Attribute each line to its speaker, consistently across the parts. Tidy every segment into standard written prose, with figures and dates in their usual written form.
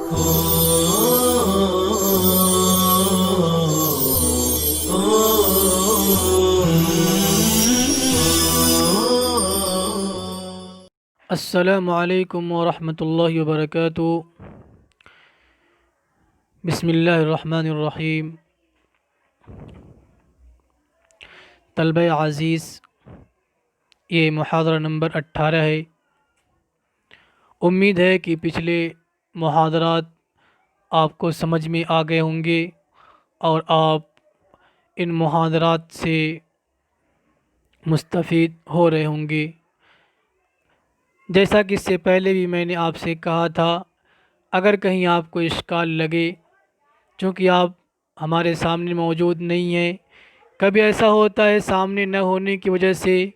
Speaker 1: السلام علیکم ورحمۃ اللہ وبرکاتہ۔ بسم اللہ الرحمن الرحیم۔ طلبہ عزیز، یہ محاضرہ نمبر 18 ہے۔ امید ہے کہ پچھلے محاضرات آپ کو سمجھ میں آ گئے ہوں گے اور آپ ان محاضرات سے مستفید ہو رہے ہوں گے۔ جیسا کہ اس سے پہلے بھی میں نے آپ سے کہا تھا، اگر کہیں آپ کو اشکال لگے، چونکہ آپ ہمارے سامنے موجود نہیں ہیں، کبھی ایسا ہوتا ہے سامنے نہ ہونے کی وجہ سے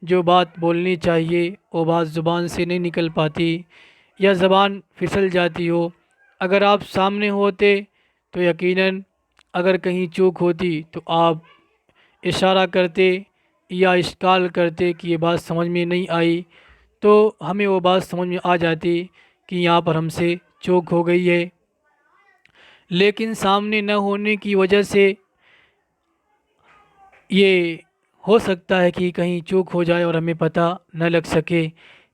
Speaker 1: جو بات بولنی چاہیے وہ بات زبان سے نہیں نکل پاتی یا زبان پھسل جاتی ہو۔ اگر آپ سامنے ہوتے تو یقیناً اگر کہیں چوک ہوتی تو آپ اشارہ کرتے یا اشکال کرتے کہ یہ بات سمجھ میں نہیں آئی، تو ہمیں وہ بات سمجھ میں آ جاتی کہ یہاں پر ہم سے چوک ہو گئی ہے۔ لیکن سامنے نہ ہونے کی وجہ سے یہ ہو سکتا ہے کہ کہیں چوک ہو جائے اور ہمیں پتہ نہ لگ سکے۔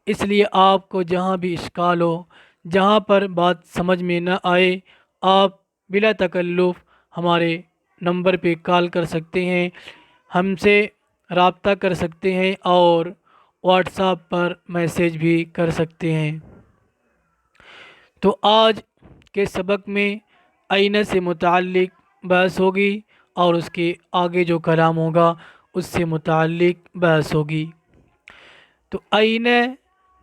Speaker 1: اس لیے آپ کو جہاں بھی اشکال ہو، جہاں پر بات سمجھ میں نہ آئے، آپ بلا تکلف ہمارے نمبر پہ کال کر سکتے ہیں، ہم سے رابطہ کر سکتے ہیں اور واٹس ایپ پر میسیج بھی کر سکتے ہیں۔ تو آج کے سبق میں آئینہ سے متعلق بحث ہوگی اور اس کے آگے جو کلام ہوگا اس سے متعلق بحث ہوگی۔ تو آئینہ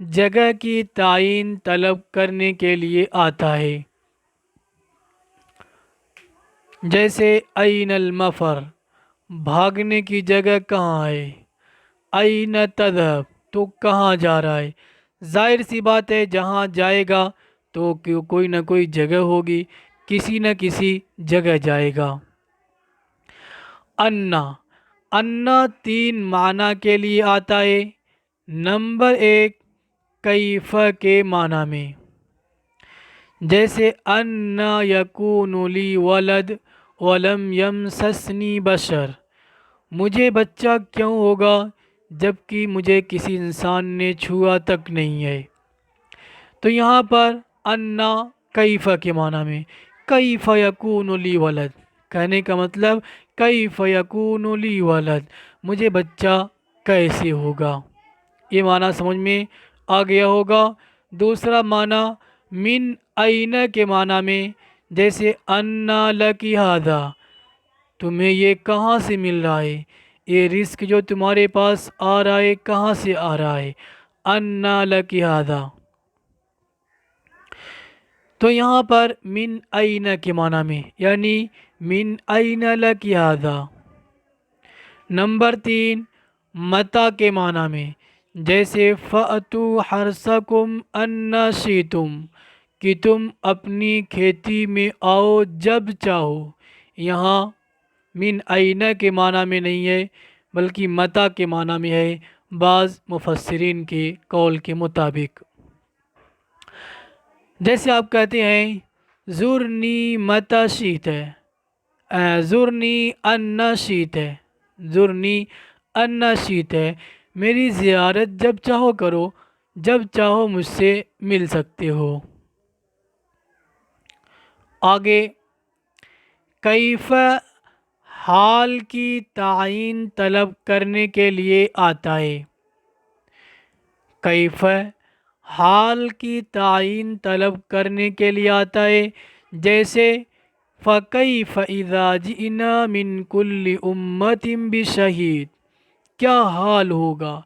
Speaker 1: جگہ کی تعیین طلب کرنے کے لیے آتا ہے، جیسے این المفر، بھاگنے کی جگہ کہاں ہے؟ این تذهب، تو کہاں جا رہا ہے؟ ظاہر سی بات ہے جہاں جائے گا تو کوئی نہ کوئی جگہ ہوگی، کسی نہ کسی جگہ جائے گا۔ انا، انا تین معنی کے لیے آتا ہے۔ نمبر 1، کیف کے معنی میں، جیسے انا یکون لی ولد ولم یمسسنی بشر، مجھے بچہ کیوں ہوگا جبکہ مجھے کسی انسان نے چھوا تک نہیں ہے۔ تو یہاں پر انا کیف کے معنی میں، کیف یکون لی ولد، کہنے کا مطلب کیف یکون لی ولد، مجھے بچہ کیسے ہوگا، یہ معنی سمجھ میں آ گیا ہوگا۔ دوسرا معنی من این کے معنی میں، جیسے انا لکی ھذا، تمہیں یہ کہاں سے مل رہا ہے، یہ رزق جو تمہارے پاس آ رہا ہے کہاں سے آ رہا ہے، انا لکی ھذا۔ تو یہاں پر من این کے معنی میں، یعنی من این لکی ھذا۔ نمبر 3، متی کے معنی میں، جیسے فأتوا حرثکم انا شئتم، کہ تم اپنی کھیتی میں آؤ جب چاہو۔ یہاں من این کے معنی میں نہیں ہے بلکہ متی کے معنی میں ہے، بعض مفسرین کے قول کے مطابق۔ جیسے آپ کہتے ہیں زرنی متی شئت، زرنی انا شئت، زرنی انا شئت، میری زیارت جب چاہو کرو، جب چاہو مجھ سے مل سکتے ہو۔ آگے کیف حال کی تعیین طلب کرنے کے لیے آتا ہے۔ کیف حال کی تعیین طلب کرنے کے لیے آتا ہے، جیسے فَكَيْفَ إِذَا جِئْنَا مِنْ كُلِّ أُمَّةٍ بِشَهِيدٍ، کیا حال ہوگا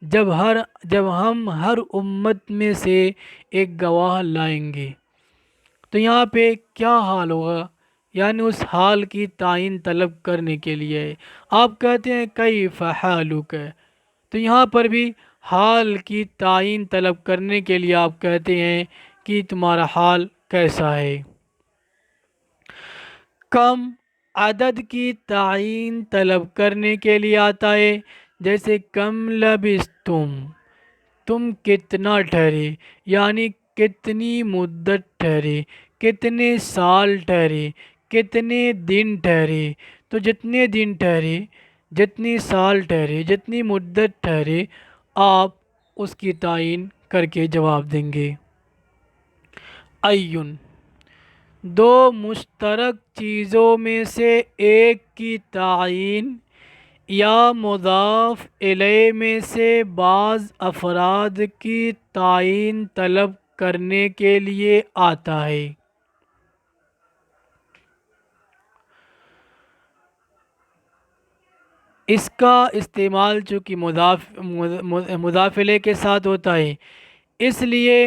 Speaker 1: جب ہم ہر امت میں سے ایک گواہ لائیں گے۔ تو یہاں پہ کیا حال ہوگا، یعنی اس حال کی تعیین طلب کرنے کے لیے آپ کہتے ہیں کیف حالک، تو یہاں پر بھی حال کی تعیین طلب کرنے کے لیے آپ کہتے ہیں کہ تمہارا حال کیسا ہے۔ کم عدد کی تعیین طلب کرنے کے لیے آتا ہے، جیسے کم لبثتم، تم کتنا ٹھہرے، یعنی کتنی مدت ٹھہرے، کتنے سال ٹھہرے، کتنے دن ٹھہرے، تو جتنے دن ٹھہرے، جتنی سال ٹھہرے، جتنی مدت ٹھہرے، آپ اس کی تعین کر کے جواب دیں گے۔ ایون، دو مشترک چیزوں میں سے ایک کی تعین یا مضاف الیہ میں سے بعض افراد کی تعین طلب کرنے کے لیے آتا ہے۔ اس کا استعمال چونکہ مضاف الیہ کے ساتھ ہوتا ہے، اس لیے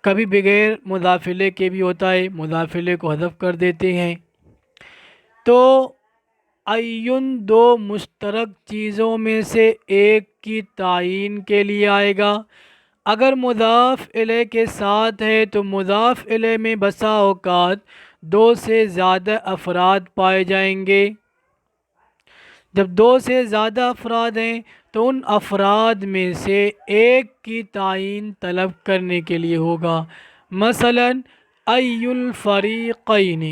Speaker 1: کبھی بغیر مضاف الیہ کے بھی ہوتا ہے، مضاف الیہ کو حذف کر دیتے ہیں۔ تو ایون دو مشترک چیزوں میں سے ایک کی تعین کے لیے آئے گا۔ اگر مضاف الیہ کے ساتھ ہے تو مضاف الیہ میں بسا اوقات دو سے زیادہ افراد پائے جائیں گے۔ جب دو سے زیادہ افراد ہیں تو ان افراد میں سے ایک کی تعین طلب کرنے کے لیے ہوگا۔ مثلا ای الفریقین،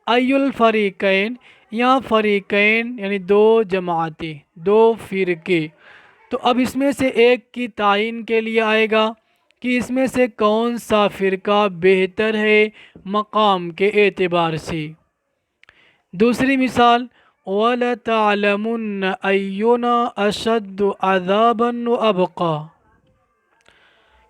Speaker 1: ای الفریقین، یہاں فریقین یعنی دو جماعتیں، دو فرقے، تو اب اس میں سے ایک کی تعین کے لیے آئے گا کہ اس میں سے کون سا فرقہ بہتر ہے مقام کے اعتبار سے۔ دوسری مثال وَلَتَعْلَمُنَّ أَيُّنَا أَشَدُّ عَذَابًا وَأَبْقَىٰ،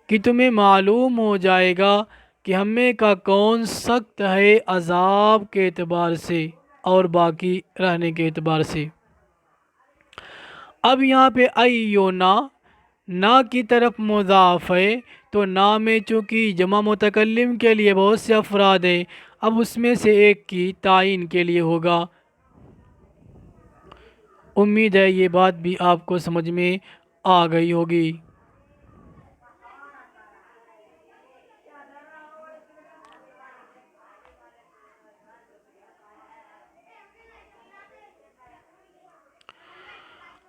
Speaker 1: کہ تمہیں معلوم ہو جائے گا کہ ہمیں کا کون سخت ہے عذاب کے اعتبار سے اور باقی رہنے کے اعتبار سے۔ اب یہاں پہ ایونا نا کی طرف مضاف ہے، تو نا میں چونکہ جمع متکلم کے لیے بہت سے افراد ہیں، اب اس میں سے ایک کی تعین کے لیے ہوگا۔ امید ہے یہ بات بھی آپ کو سمجھ میں آ گئی ہوگی۔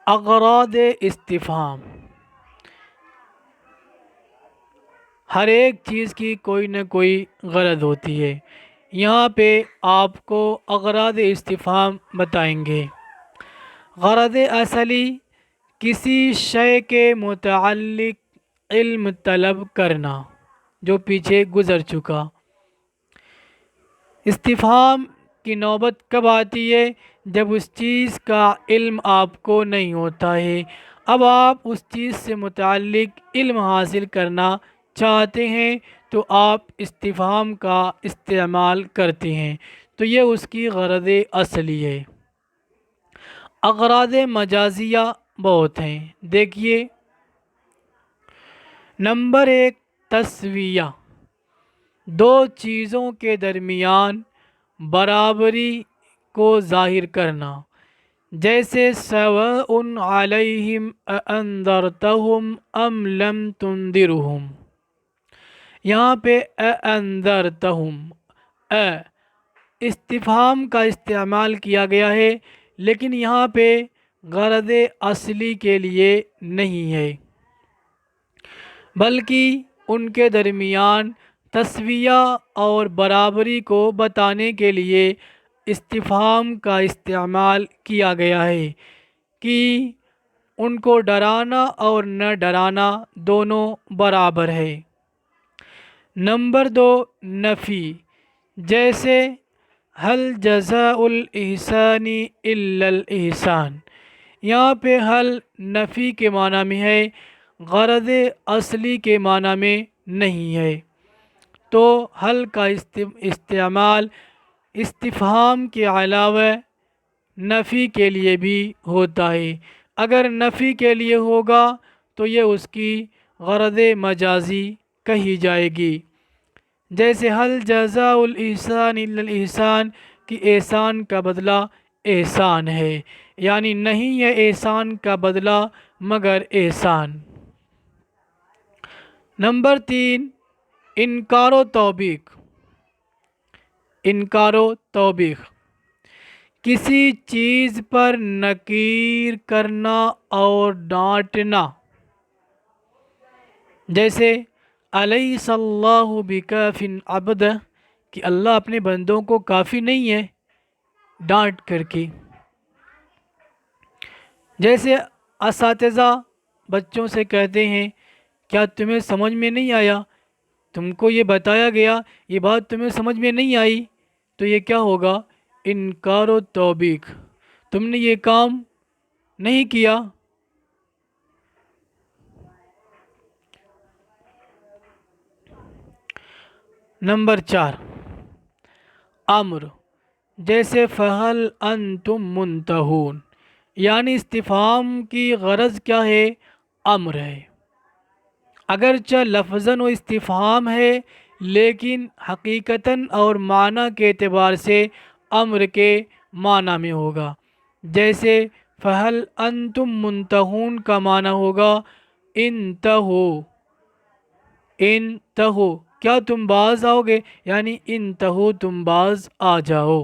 Speaker 1: اغراض استفہام، ہر ایک چیز کی کوئی نہ کوئی غرض ہوتی ہے۔ یہاں پہ آپ کو اغراض استفہام بتائیں گے۔ غرض اصلی کسی شے کے متعلق علم طلب کرنا، جو پیچھے گزر چکا۔ استفہام کی نوبت کب آتی ہے؟ جب اس چیز کا علم آپ کو نہیں ہوتا ہے، اب آپ اس چیز سے متعلق علم حاصل کرنا چاہتے ہیں تو آپ استفہام کا استعمال کرتے ہیں، تو یہ اس کی غرض اصلی ہے۔ اغراض مجازیہ بہت ہیں، دیکھیے۔ نمبر 1 تسویہ، دو چیزوں کے درمیان برابری کو ظاہر کرنا، جیسے سواء علیہم اانذرتہم ام لم تنذرہم۔ یہاں پہ اانذرتہم استفہام کا استعمال کیا گیا ہے، لیکن یہاں پہ غرض اصلی کے لیے نہیں ہے، بلکہ ان کے درمیان تسویہ اور برابری کو بتانے کے لیے استفہام کا استعمال کیا گیا ہے کہ ان کو ڈرانا اور نہ ڈرانا دونوں برابر ہے۔ نمبر 2 نفی، جیسے هل جزاء الاحسان الا الاحسان۔ یہاں پہ حل نفی کے معنی میں ہے، غرض اصلی کے معنی میں نہیں ہے، تو حل کا استعمال استفہام کے علاوہ نفی کے لیے بھی ہوتا ہے۔ اگر نفی کے لیے ہوگا تو یہ اس کی غرض مجازی کہی جائے گی، جیسے حل جزاء الاحسان الا الاحسان، کہ احسان کا بدلہ احسان ہے، یعنی نہیں ہے احسان کا بدلہ مگر احسان۔ نمبر 3 انکار و توبیخ، انکار و توبیخ کسی چیز پر نکیر کرنا اور ڈانٹنا، جیسے الیس اللہ بکاف عبدہ، کہ اللہ اپنے بندوں کو کافی نہیں ہے ڈانٹ کر کے۔ جیسے اساتذہ بچوں سے کہتے ہیں کیا تمہیں سمجھ میں نہیں آیا، تم کو یہ بتایا گیا، یہ بات تمہیں سمجھ میں نہیں آئی، تو یہ کیا ہوگا؟ انکار و توبیخ، تم نے یہ کام نہیں کیا۔ نمبر 4، امر، جیسے فہل انتم منتہون، یعنی استفہام کی غرض کیا ہے؟ امر ہے، اگرچہ لفظاً و استفہام ہے لیکن حقیقتاً اور معنی کے اعتبار سے امر کے معنی میں ہوگا۔ جیسے فہل انتم منتہون کا معنی ہوگا انتہو، انتہو، کیا تم باز آؤ گے، یعنی انتہو، تم باز آ جاؤ۔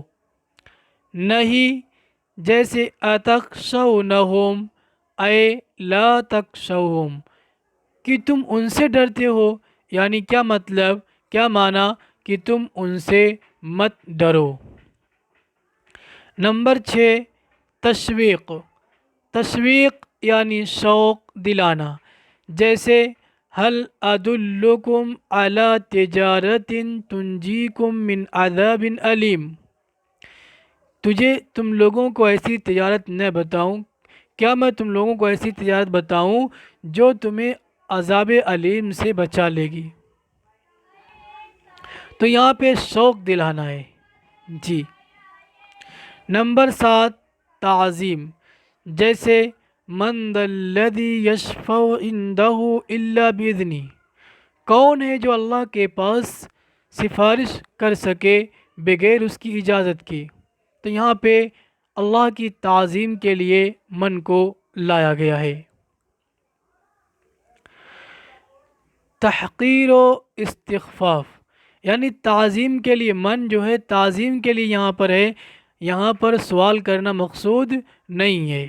Speaker 1: نہیں، جیسے اتخشونہم اے لا تخشوہم، کہ تم ان سے ڈرتے ہو، یعنی کیا مطلب، کیا معنی، کہ تم ان سے مت ڈرو۔ نمبر 6، تشویق، تشویق یعنی شوق دلانا، جیسے هل ادلکم علی تجارت تنجیکم من عذاب علیم، تم لوگوں کو ایسی تجارت نہ بتاؤں، کیا میں تم لوگوں کو ایسی تجارت بتاؤں جو تمہیں عذاب علیم سے بچا لے گی۔ تو یہاں پہ شوق دلانا ہے جی۔ نمبر 7، تعظیم، جیسے من ذا الذی یشفع عندہ الا باذنہ، کون ہے جو اللہ کے پاس سفارش کر سکے بغیر اس کی اجازت کے۔ تو یہاں پہ اللہ کی تعظیم کے لیے من کو لایا گیا ہے۔ تحقیر و استخفاف، یعنی تعظیم کے لیے، من جو ہے تعظیم کے لیے یہاں پر ہے، یہاں پر سوال کرنا مقصود نہیں ہے۔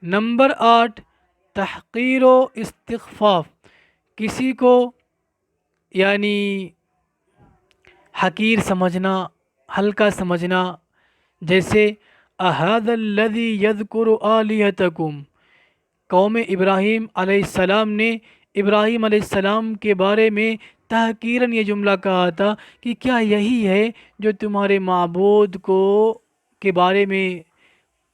Speaker 1: نمبر 8، تحقیر و استخفاف، کسی کو یعنی حقیر سمجھنا، ہلکا سمجھنا، جیسے اَهَذَا الَّذِي يَذْكُرُ آلِهَتَكُمْ، قوم ابراہیم علیہ السلام نے ابراہیم علیہ السلام کے بارے میں تحقیراً یہ جملہ کہا تھا کہ کیا یہی ہے جو تمہارے معبود کو کے بارے میں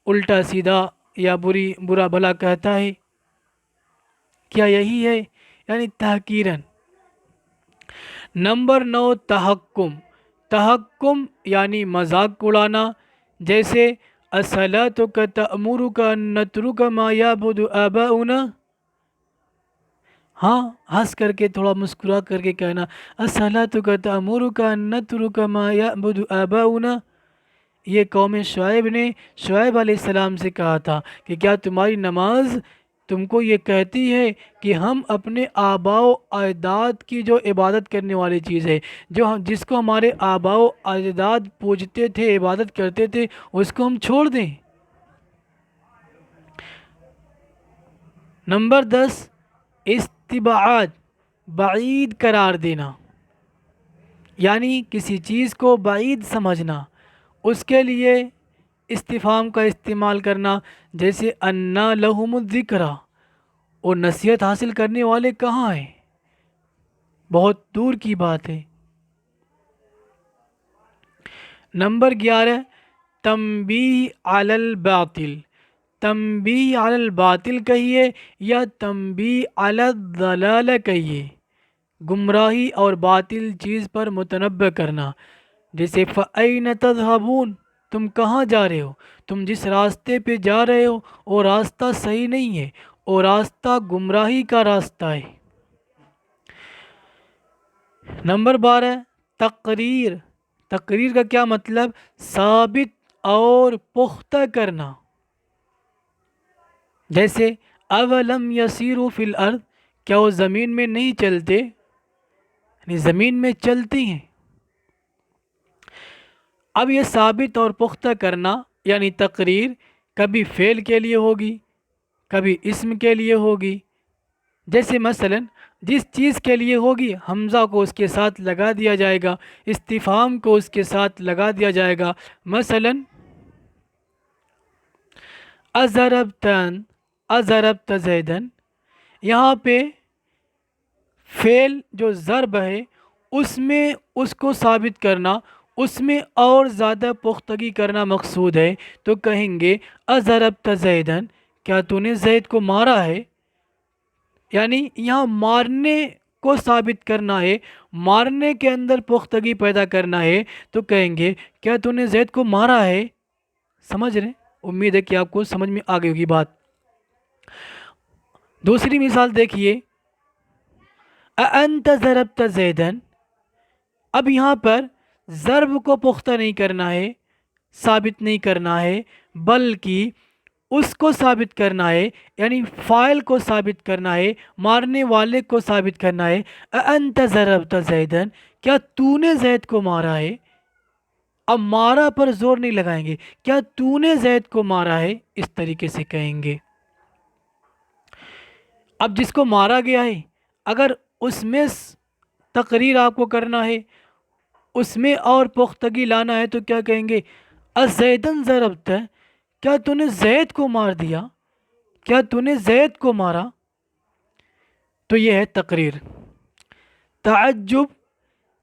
Speaker 1: الٹا سیدھا یا برا بھلا کہتا ہے، کیا یہی ہے، یعنی تحقیراً۔ نمبر 9، تحکم، تحکم یعنی مذاق اڑانا، جیسے الصلاۃ تأمرک ان نترک ما یعبد آباؤنا، ہاں ہنس کر کے، تھوڑا مسکرا کر کے کہنا الصلاۃ تأمرک ان نترک ما یعبد آباؤنا، یہ قوم شعیب نے شعیب علیہ السلام سے کہا تھا کہ کیا تمہاری نماز تم کو یہ کہتی ہے کہ ہم اپنے آباء و اجداد کی جو عبادت کرنے والی چیز ہے، جس کو ہمارے آباء و اجداد پوجتے تھے، عبادت کرتے تھے، اس کو ہم چھوڑ دیں۔ نمبر 10، استبعاد، بعید قرار دینا، یعنی کسی چیز کو بعید سمجھنا، اس کے لیے استفہام کا استعمال کرنا، جیسے انا لہم الذکریٰ، اور نصیحت حاصل کرنے والے کہاں ہیں، بہت دور کی بات ہے۔ نمبر 11، تنبیہ علی الباطل، تنبیہ علی الباطل کہیے یا تنبیہ علی الضلال کہیے، گمراہی اور باطل چیز پر متنبہ کرنا، جیسے فَأَيْنَ تَذْهَبُونَ، تم کہاں جا رہے ہو، تم جس راستے پہ جا رہے ہو وہ راستہ صحیح نہیں ہے، وہ راستہ گمراہی کا راستہ ہے۔ نمبر 12، تقریر، تقریر کا کیا مطلب؟ ثابت اور پختہ کرنا، جیسے اولم یسیروا فی الارض، کیا وہ زمین میں نہیں چلتے، یعنی زمین میں چلتی ہیں۔ اب یہ ثابت اور پختہ کرنا یعنی تقریر کبھی فعل کے لیے ہوگی، کبھی اسم کے لیے ہوگی، جیسے مثلا جس چیز کے لیے ہوگی حمزہ کو اس کے ساتھ لگا دیا جائے گا، استفہام کو اس کے ساتھ لگا دیا جائے گا۔ مثلا اضربتن، اضربت زیدن، یہاں پہ فعل جو ضرب ہے اس میں اس کو ثابت کرنا، اس میں اور زیادہ پختگی کرنا مقصود ہے، تو کہیں گے اضربت زیدن، کیا تو نے زید کو مارا ہے؟ یعنی یہاں مارنے کو ثابت کرنا ہے، مارنے کے اندر پختگی پیدا کرنا ہے، تو کہیں گے کیا تو نے زید کو مارا ہے؟ سمجھ رہے ہیں؟ امید ہے کہ آپ کو سمجھ میں آ گئی ہوگی بات۔ دوسری مثال دیکھیے، اَأَنْتَ ضَرَبْتَ زَيْدًا، اب یہاں پر ضرب کو پختہ نہیں کرنا ہے، ثابت نہیں کرنا ہے، بلکہ اس کو ثابت کرنا ہے، یعنی فاعل کو ثابت کرنا ہے، مارنے والے کو ثابت کرنا ہے۔ اَأَنْتَ ضَرَبْتَ زَيْدًا، کیا تو نے زید کو مارا ہے؟ اب مارا پر زور نہیں لگائیں گے، کیا تو نے زید کو مارا ہے، اس طریقے سے کہیں گے۔ اب جس کو مارا گیا ہے اگر اس میں تقریر آپ کو کرنا ہے، اس میں اور پختگی لانا ہے، تو کیا کہیں گے؟ ازیدن ضربت، کیا تو نے زید کو مار دیا، کیا تو نے زید کو مارا؟ تو یہ ہے تقریر۔ تعجب،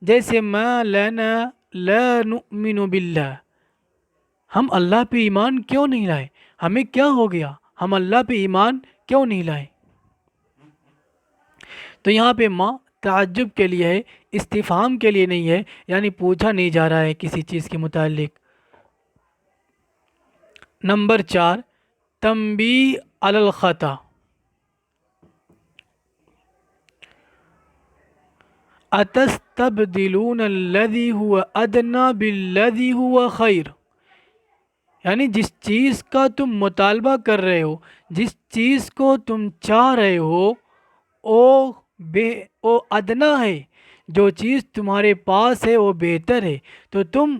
Speaker 1: جیسے ما لنا لا نؤمن باللہ، ہم اللہ پہ ایمان کیوں نہیں لائے، ہمیں کیا ہو گیا، ہم اللہ پہ ایمان کیوں نہیں لائے؟ تو یہاں پہ ما تعجب کے لیے ہے، استفہام کے لیے نہیں ہے، یعنی پوچھا نہیں جا رہا ہے کسی چیز کے متعلق۔ نمبر 4، تنبیہ علی الخطا۔ اتستبدلون الذی هو ادنی بالذی هو خیر، یعنی جس چیز کا تم مطالبہ کر رہے ہو، جس چیز کو تم چاہ رہے ہو، وہ ادنا ہے، جو چیز تمہارے پاس ہے وہ بہتر ہے، تو تم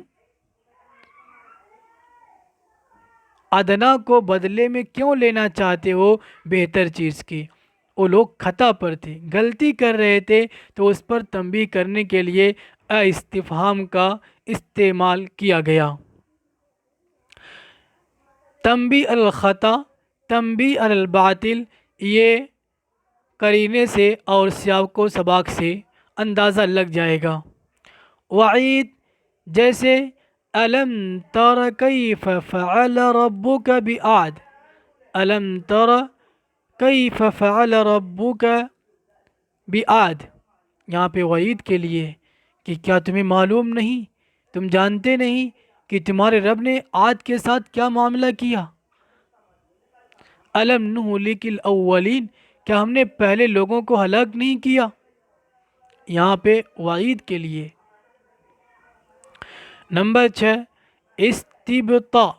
Speaker 1: ادنا کو بدلے میں کیوں لینا چاہتے ہو بہتر چیز کی؟ وہ لوگ خطا پر تھے، غلطی کر رہے تھے، تو اس پر تنبیہ کرنے کے لیے استفہام کا استعمال کیا گیا۔ تنبیہ علی الخطا، تنبیہ علی الباطل، یہ قرینے سے اور سیاق و سباق سے اندازہ لگ جائے گا۔ وعید، جیسے الم تر کیف فعل ربک بعاد، الم تر کیف فعل ربک بعاد، یہاں پہ وعید کے لیے کہ کیا تمہیں معلوم نہیں، تم جانتے نہیں کہ تمہارے رب نے عاد کے ساتھ کیا معاملہ کیا؟ الم نہلک الاولین، کیا ہم نے پہلے لوگوں کو ہلاک نہیں کیا؟ یہاں پہ وعید کے لیے۔ نمبر 6، استبطاء،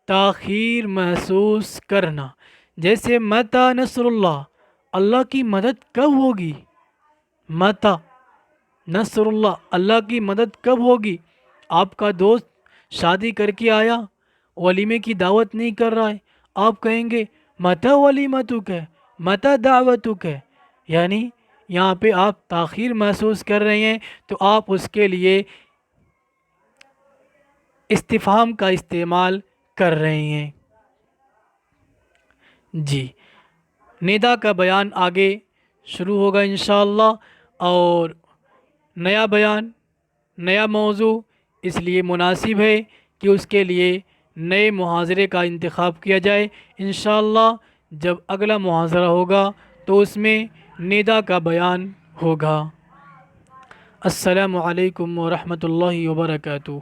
Speaker 1: تاخیر محسوس کرنا، جیسے متی نصر اللہ، اللہ کی مدد کب ہوگی؟ متی نصر اللہ، اللہ کی مدد کب ہوگی؟ آپ کا دوست شادی کر کے آیا، ولیمے کی دعوت نہیں کر رہا ہے، آپ کہیں گے متی ولیمتک، متی دعوتک، یعنی یہاں پہ آپ تاخیر محسوس کر رہے ہیں، تو آپ اس کے لیے استفہام کا استعمال کر رہے ہیں۔ جی، ندا کا بیان آگے شروع ہوگا انشاءاللہ، اور نیا بیان، نیا موضوع، اس لیے مناسب ہے کہ اس کے لیے نئے محاضرے کا انتخاب کیا جائے۔ انشاءاللہ جب اگلا محاضرہ ہوگا تو اس میں ندا کا بیان ہوگا۔ السلام علیکم ورحمۃ اللہ وبرکاتہ۔